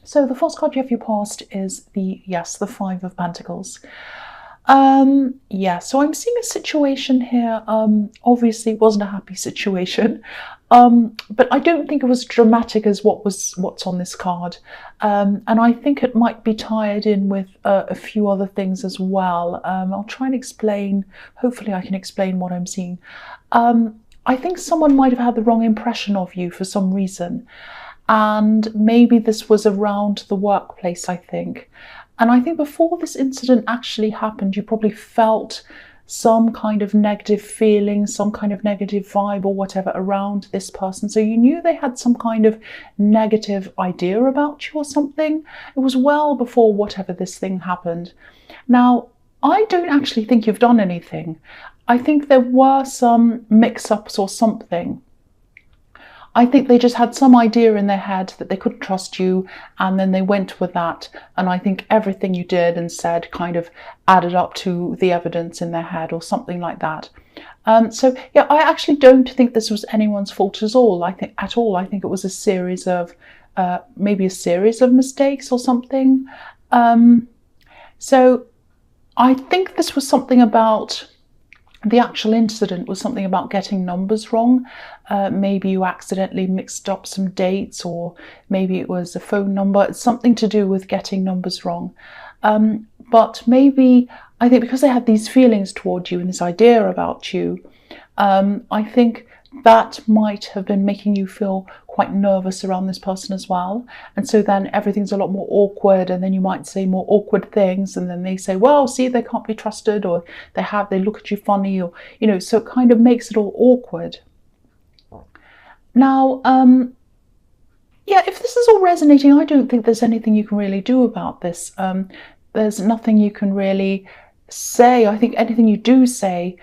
So the first card you have your past is the Five of Pentacles. So I'm seeing a situation here. Obviously it wasn't a happy situation. But I don't think it was dramatic as what's on this card. And I think it might be tied in with a few other things as well. I'll try and explain, hopefully I can explain what I'm seeing. I think someone might have had the wrong impression of you for some reason. And maybe this was around the workplace, I think. And I think before this incident actually happened, you probably felt some kind of negative feeling, some kind of negative vibe or whatever around this person. So you knew they had some kind of negative idea about you or something. It was well before whatever this thing happened. Now, I don't actually think you've done anything. I think there were some mix-ups or something. I think they just had some idea in their head that they couldn't trust you, and then they went with that. And I think everything you did and said kind of added up to the evidence in their head or something like that. So yeah, I actually don't think this was anyone's fault at all. I think it was a series of maybe a series of mistakes or something. So I think this was something about. The actual incident was something about getting numbers wrong. Maybe you accidentally mixed up some dates, or maybe it was a phone number. It's something to do with getting numbers wrong. But maybe, I think because they had these feelings toward you and this idea about you, I think that might have been making you feel quite nervous around this person as well. And so then everything's a lot more awkward, and then you might say more awkward things, and then they say, well, see, they can't be trusted, or they look at you funny, or, you know, so it kind of makes it all awkward. Now, yeah, if this is all resonating, I don't think there's anything you can really do about this. There's nothing you can really say. I think anything you do say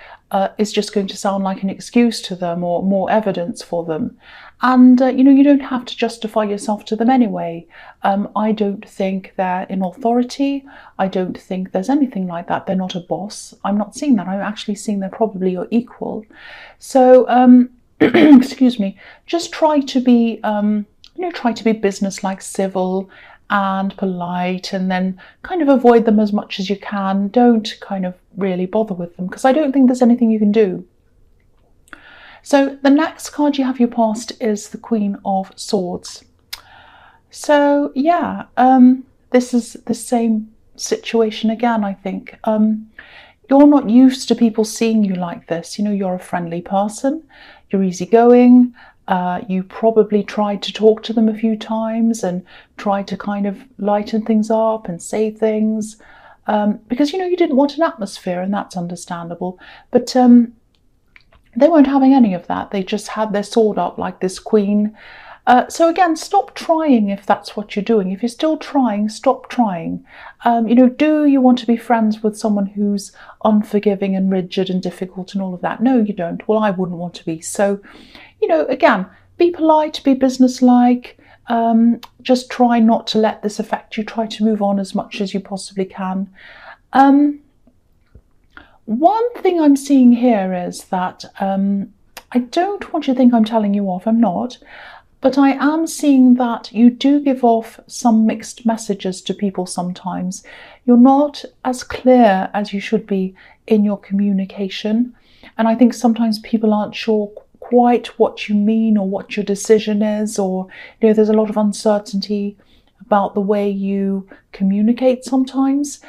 is just going to sound like an excuse to them or more evidence for them. And, you know, you don't have to justify yourself to them anyway. I don't think they're in authority. I don't think there's anything like that. They're not a boss. I'm not seeing that. I'm actually seeing they're probably your equal. So, excuse me, just try to be, try to be business-like, civil and polite, and then kind of avoid them as much as you can. Don't kind of really bother with them, because I don't think there's anything you can do. So the next card you have your past is the Queen of Swords. So yeah, this is the same situation again, I think. You're not used to people seeing you like this. You know, you're a friendly person, you're easygoing. You probably tried to talk to them a few times and tried to kind of lighten things up and say things, because, you know, you didn't want an atmosphere, and that's understandable. But they weren't having any of that. They just had their sword up like this queen. So again, stop trying if that's what you're doing. If you're still trying, stop trying. Do you want to be friends with someone who's unforgiving and rigid and difficult and all of that? No, you don't. Well, I wouldn't want to be. So, you know, again, be polite, be businesslike. Just try not to let this affect you. Try to move on as much as you possibly can. One thing I'm seeing here is that I don't want you to think I'm telling you off. I'm not. But I am seeing that you do give off some mixed messages to people sometimes. You're not as clear as you should be in your communication. And I think sometimes people aren't sure quite what you mean or what your decision is, or, you know, there's a lot of uncertainty about the way you communicate sometimes.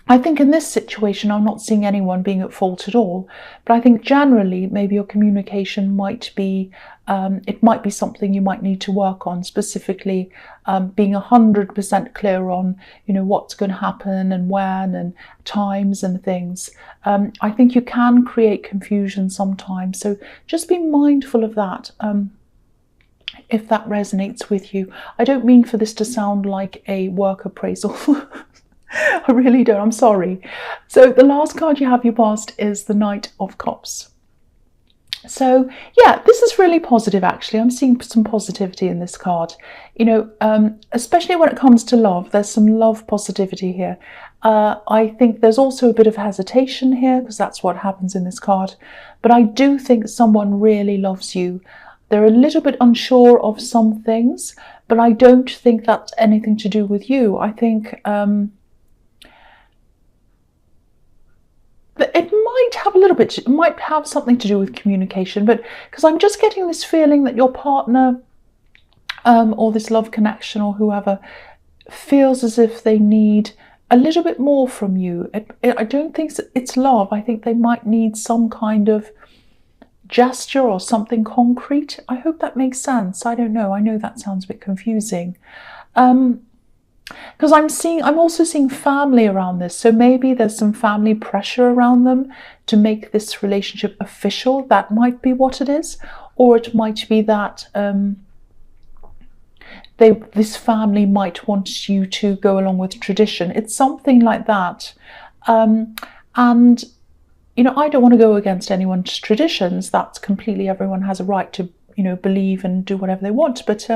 I think in this situation, I'm not seeing anyone being at fault at all, but I think generally maybe your communication might be, it might be something you might need to work on, specifically being 100% clear on, you know, what's going to happen and when and times and things. I think you can create confusion sometimes, so just be mindful of that. If that resonates with you. I don't mean for this to sound like a work appraisal. I really don't, I'm sorry. So the last card you have your past is the Knight of Cups. So yeah, this is really positive actually. I'm seeing some positivity in this card. You know, especially when it comes to love, there's some love positivity here. I think there's also a bit of hesitation here, because that's what happens in this card. But I do think someone really loves you. They're a little bit unsure of some things, but I don't think that's anything to do with you. I think it might have a little bit, it might have something to do with communication, but because I'm just getting this feeling that your partner or this love connection or whoever feels as if they need a little bit more from you. I don't think it's love. I think they might need some kind of gesture or something concrete. I hope that makes sense. I don't know. I know that sounds a bit confusing. Because I'm also seeing family around this. So maybe there's some family pressure around them to make this relationship official. That might be what it is. Or it might be that this family might want you to go along with tradition. It's something like that. And, I don't want to go against anyone's traditions. That's completely, everyone has a right to, believe and do whatever they want. But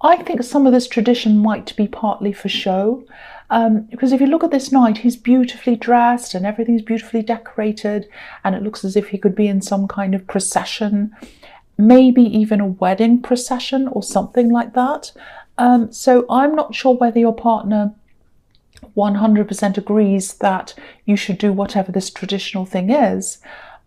I think some of this tradition might be partly for show. Because if you look at this knight, he's beautifully dressed and everything's beautifully decorated. And it looks as if he could be in some kind of procession. Maybe even a wedding procession or something like that. So I'm not sure whether your partner 100% agrees that you should do whatever this traditional thing is.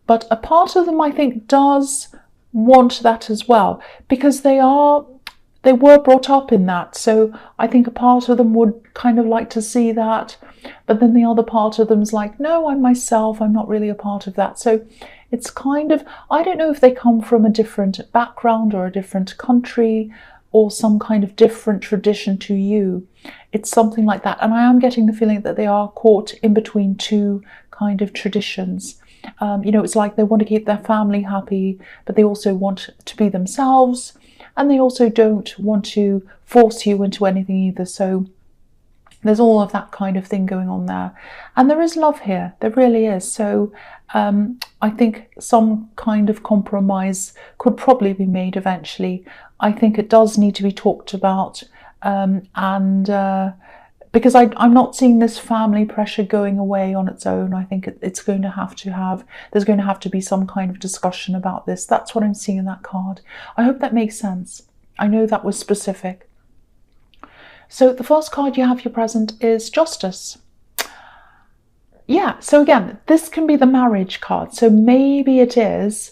But a part of them, I think, does want that as well, because they were brought up in that. So I think a part of them would kind of like to see that. But then the other part of them's like, no, I'm myself. I'm not really a part of that. So it's kind of, I don't know if they come from a different background or a different country or some kind of different tradition to you. It's something like that. And I am getting the feeling that they are caught in between two kind of traditions. It's like they want to keep their family happy, but they also want to be themselves. And they also don't want to force you into anything either. So there's all of that kind of thing going on there. And there is love here. There really is. So I think some kind of compromise could probably be made eventually. I think it does need to be talked about. Because I'm not seeing this family pressure going away on its own. I think there's going to have to be some kind of discussion about this. That's what I'm seeing in that card. I hope that makes sense. I know that was specific. So the first card you have here present is Justice. Yeah, so again, this can be the marriage card. So maybe it is,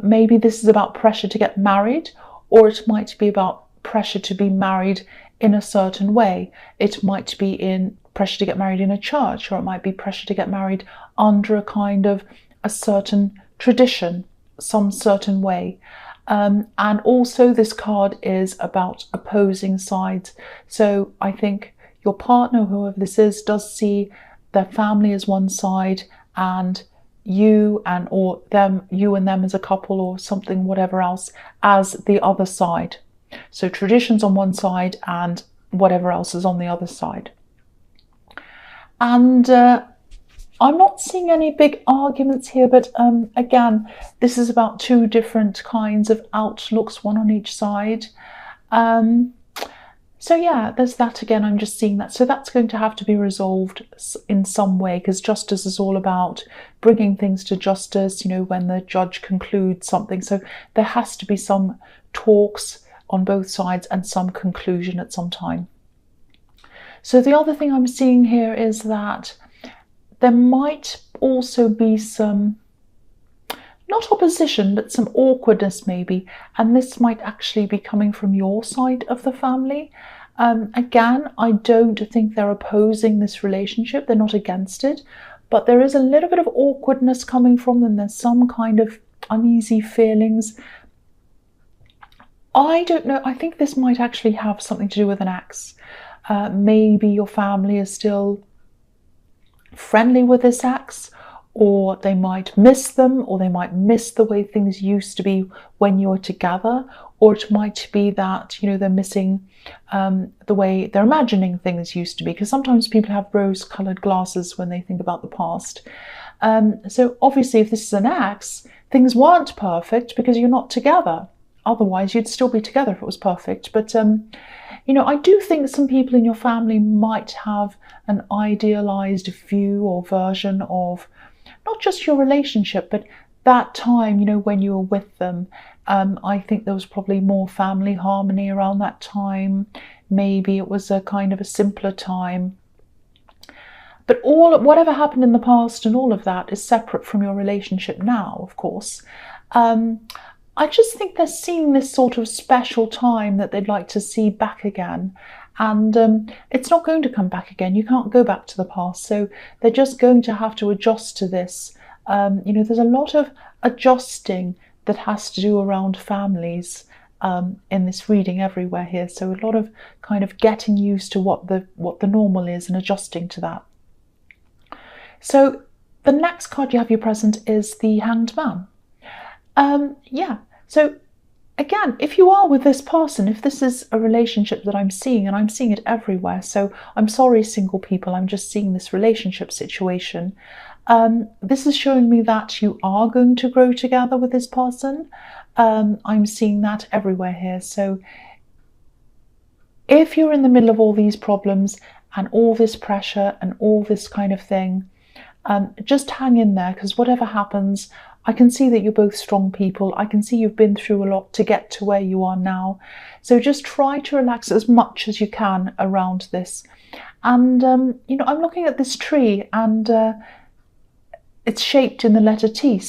maybe this is about pressure to get married, or it might be about pressure to be married in a certain way. It might be in pressure to get married in a church, or it might be pressure to get married under a kind of a certain tradition, some certain way. And also this card is about opposing sides. So I think your partner, whoever this is, does see their family as one side and you and them as a couple or something, whatever else, as the other side. So traditions on one side and whatever else is on the other side. And I'm not seeing any big arguments here, but again, this is about two different kinds of outlooks, one on each side. So yeah, there's that again. I'm just seeing that. So that's going to have to be resolved in some way, because justice is all about bringing things to justice, when the judge concludes something. So there has to be some talks on both sides and some conclusion at some time. So the other thing I'm seeing here is that there might also be some, not opposition, but some awkwardness maybe. And this might actually be coming from your side of the family. Again, I don't think they're opposing this relationship. They're not against it. But there is a little bit of awkwardness coming from them. There's some kind of uneasy feelings. I don't know. I think this might actually have something to do with an ex. Maybe your family is still friendly with this ex, or they might miss them, or they might miss the way things used to be when you were together, or it might be that they're missing the way they're imagining things used to be, because sometimes people have rose-colored glasses when they think about the past. So obviously, if this is an ex, things weren't perfect because you're not together. Otherwise, you'd still be together if it was perfect. But I do think some people in your family might have an idealized view or version of not just your relationship, but that time, when you were with them. I think there was probably more family harmony around that time. Maybe it was a kind of a simpler time. But whatever happened in the past and all of that is separate from your relationship now, of course. I just think they're seeing this sort of special time that they'd like to see back again. And it's not going to come back again. You can't go back to the past. So they're just going to have to adjust to this. There's a lot of adjusting that has to do around families in this reading everywhere here. So a lot of kind of getting used to what the normal is and adjusting to that. So the next card you have your present is the Hanged Man. So again, if you are with this person, if this is a relationship that I'm seeing, and I'm seeing it everywhere, so I'm sorry, single people, I'm just seeing this relationship situation. This is showing me that you are going to grow together with this person. I'm seeing that everywhere here. So if you're in the middle of all these problems and all this pressure and all this kind of thing, just hang in there, because whatever happens, I can see that you're both strong people. I can see you've been through a lot to get to where you are now. So just try to relax as much as you can around this. And, I'm looking at this tree, and it's shaped in the letter T.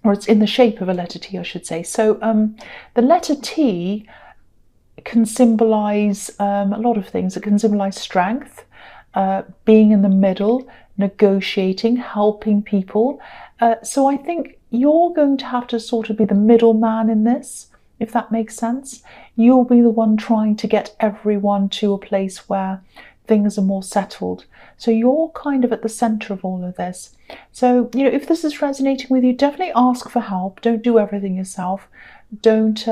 Or it's in the shape of a letter T, I should say. So the letter T can symbolize a lot of things. It can symbolize strength, being in the middle, negotiating, helping people. So I think you're going to have to sort of be the middleman in this, if that makes sense. You'll be the one trying to get everyone to a place where things are more settled. So you're kind of at the center of all of this. So, if this is resonating with you, definitely ask for help. Don't do everything yourself. Don't,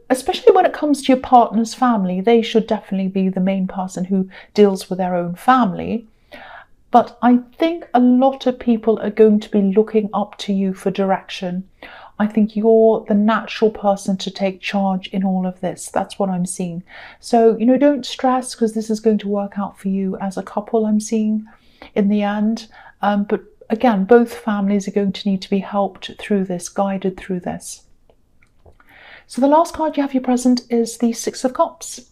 especially when it comes to your partner's family, they should definitely be the main person who deals with their own family. But I think a lot of people are going to be looking up to you for direction. I think you're the natural person to take charge in all of this. That's what I'm seeing. So, don't stress, because this is going to work out for you as a couple, I'm seeing, in the end. But again, both families are going to need to be helped through this, guided through this. So the last card you have your present is the Six of Cups.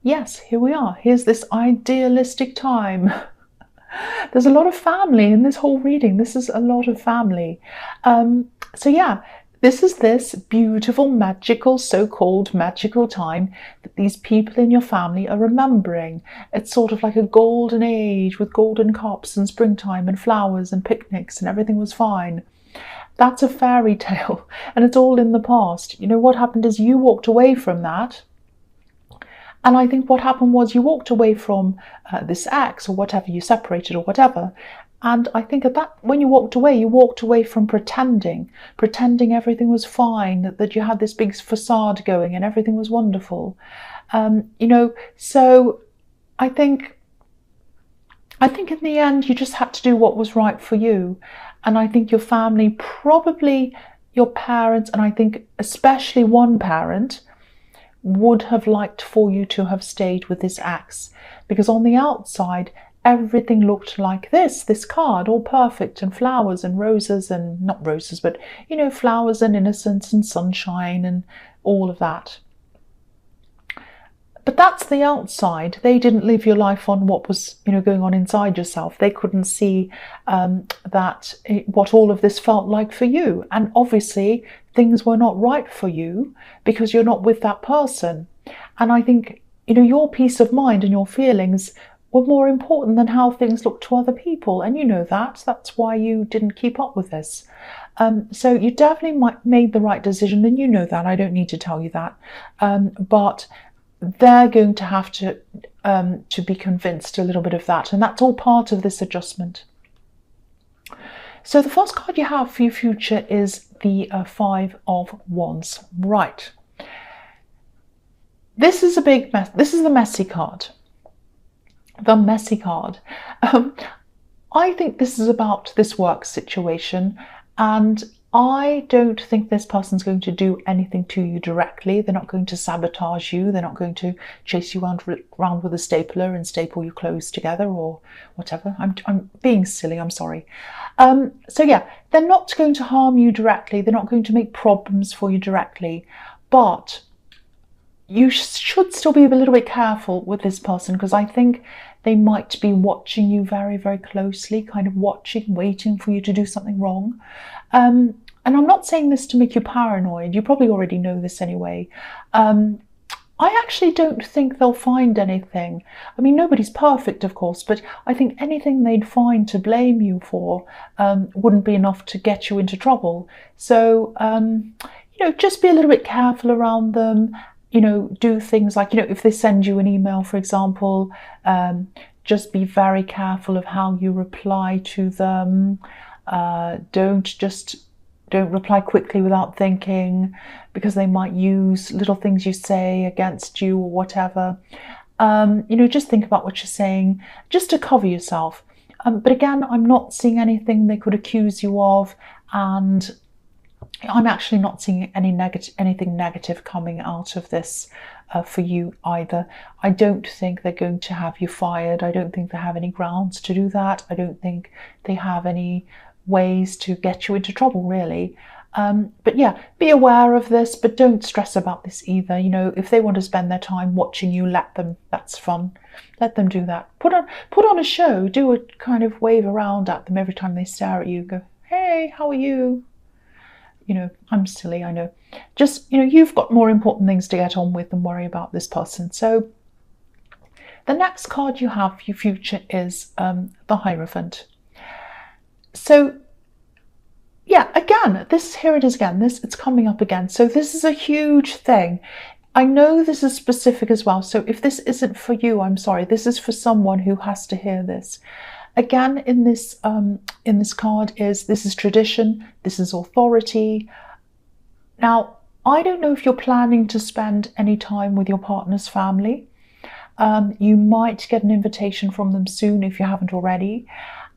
Yes, here we are. Here's this idealistic time. There's a lot of family in this whole reading. This is a lot of family. This is this beautiful, magical, so-called magical time that these people in your family are remembering. It's sort of like a golden age with golden cups and springtime and flowers and picnics and everything was fine. That's a fairy tale, and it's all in the past. What happened is you walked away from that. And I think what happened was you walked away from this ex or whatever, you separated or whatever. And I think when you walked away from pretending everything was fine, that you had this big facade going and everything was wonderful. So I think in the end, you just had to do what was right for you. And I think your family, probably your parents, and I think especially one parent, would have liked for you to have stayed with this ex, because on the outside everything looked like this card, all perfect, and flowers and roses, and not roses, but flowers and innocence and sunshine and all of that. But that's the outside. They didn't live your life on what was going on inside yourself. They couldn't see what all of this felt like for you. And obviously things were not right for you because you're not with that person. And I think your peace of mind and your feelings were more important than how things looked to other people. And that's why you didn't keep up with this. So you definitely made the right decision, and that. I don't need to tell you that. But they're going to have to be convinced a little bit of that, and that's all part of this adjustment. So the first card you have for your future is the Five of Wands. Right. This is a big mess. This is the messy card. The messy card. I think this is about this work situation, and I don't think this person's going to do anything to you directly. They're not going to sabotage you. They're not going to chase you around with a stapler and staple your clothes together or whatever. I'm being silly, I'm sorry. So yeah, they're not going to harm you directly. They're not going to make problems for you directly. But you should still be a little bit careful with this person, because I think they might be watching you very, very closely, kind of watching, waiting for you to do something wrong. And I'm not saying this to make you paranoid. You probably already know this anyway. I actually don't think they'll find anything. I mean, nobody's perfect, of course, but I think anything they'd find to blame you for wouldn't be enough to get you into trouble. So, just be a little bit careful around them. Do things like, if they send you an email, for example, just be very careful of how you reply to them. Don't reply quickly without thinking, because they might use little things you say against you or whatever. Just think about what you're saying, just to cover yourself. But again, I'm not seeing anything they could accuse you of, and I'm actually not seeing anything negative coming out of this for you either. I don't think they're going to have you fired. I don't think they have any grounds to do that. I don't think they have any ways to get you into trouble, really. But yeah, be aware of this, but don't stress about this either. If they want to spend their time watching you, let them. That's fun. Let them do that. Put on a show. Do a kind of wave around at them every time they stare at you. Go, hey, how are you? I'm silly, I know. Just, you've got more important things to get on with than worry about this person. So the next card you have for your future is the Hierophant. So yeah, again, here it is again. It's coming up again. So this is a huge thing. I know this is specific as well. So if this isn't for you, I'm sorry. This is for someone who has to hear this. Again, in this card this is tradition. This is authority. Now, I don't know if you're planning to spend any time with your partner's family. You might get an invitation from them soon if you haven't already.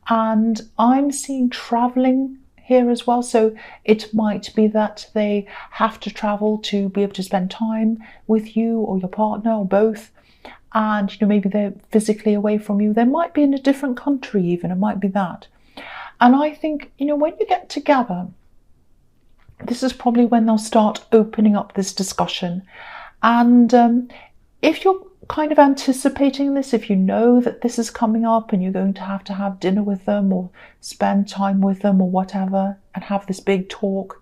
And I'm seeing traveling here as well. So it might be that they have to travel to be able to spend time with you or your partner or both. And maybe they're physically away from you. They might be in a different country even. It might be that. And I think, when you get together, this is probably when they'll start opening up this discussion. And if you're kind of anticipating this, if you know that this is coming up and you're going to have dinner with them or spend time with them or whatever and have this big talk,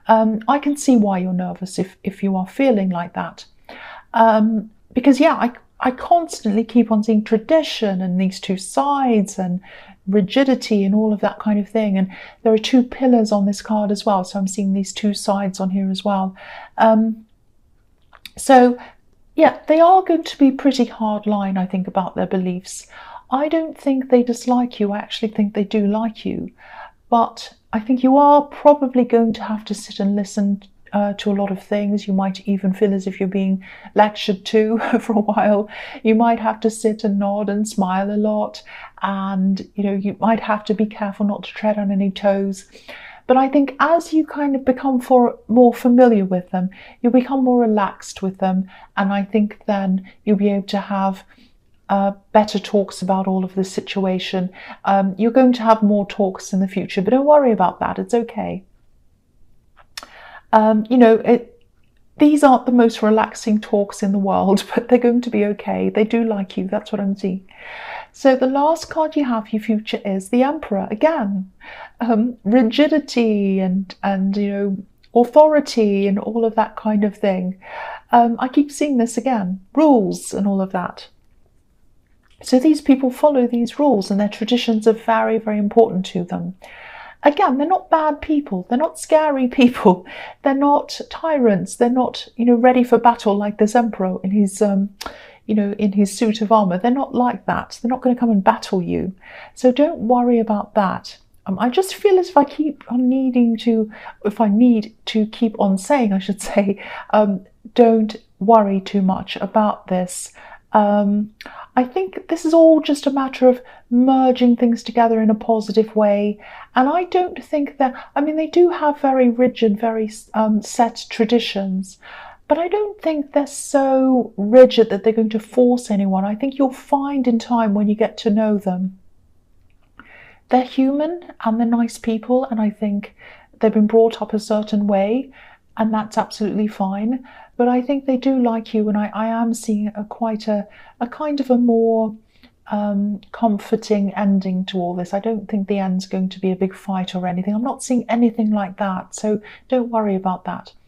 I can see why you're nervous if you are feeling like that. Because yeah, I constantly keep on seeing tradition and these two sides and rigidity and all of that kind of thing. And there are two pillars on this card as well. So I'm seeing these two sides on here as well. So yeah, they are going to be pretty hard line, I think, about their beliefs. I don't think they dislike you. I actually think they do like you. But I think you are probably going to have to sit and listen to a lot of things. You might even feel as if you're being lectured to for a while. You might have to sit and nod and smile a lot, and you might have to be careful not to tread on any toes. But I think as you kind of become more familiar with them, you'll become more relaxed with them, and I think then you'll be able to have better talks about all of this situation. You're going to have more talks in the future, but don't worry about that. It's okay. These aren't the most relaxing talks in the world, but they're going to be okay. They do like you. That's what I'm seeing. So the last card you have for your future is the Emperor. Again, rigidity and authority and all of that kind of thing. I keep seeing this again. Rules and all of that. So these people follow these rules, and their traditions are very, very important to them. Again, they're not bad people. They're not scary people. They're not tyrants. They're not, ready for battle like this Emperor in his, in his suit of armor. They're not like that. They're not going to come and battle you. So don't worry about that. I just feel as if I need to keep on saying, I should say, don't worry too much about this. I think this is all just a matter of merging things together in a positive way. And I don't think that, I mean, they do have very rigid, very set traditions, but I don't think they're so rigid that they're going to force anyone. I think you'll find in time, when you get to know them, they're human and they're nice people, and I think they've been brought up a certain way, and that's absolutely fine. But I think they do like you, and I am seeing quite a kind of a more comforting ending to all this. I don't think the end's going to be a big fight or anything. I'm not seeing anything like that, so don't worry about that.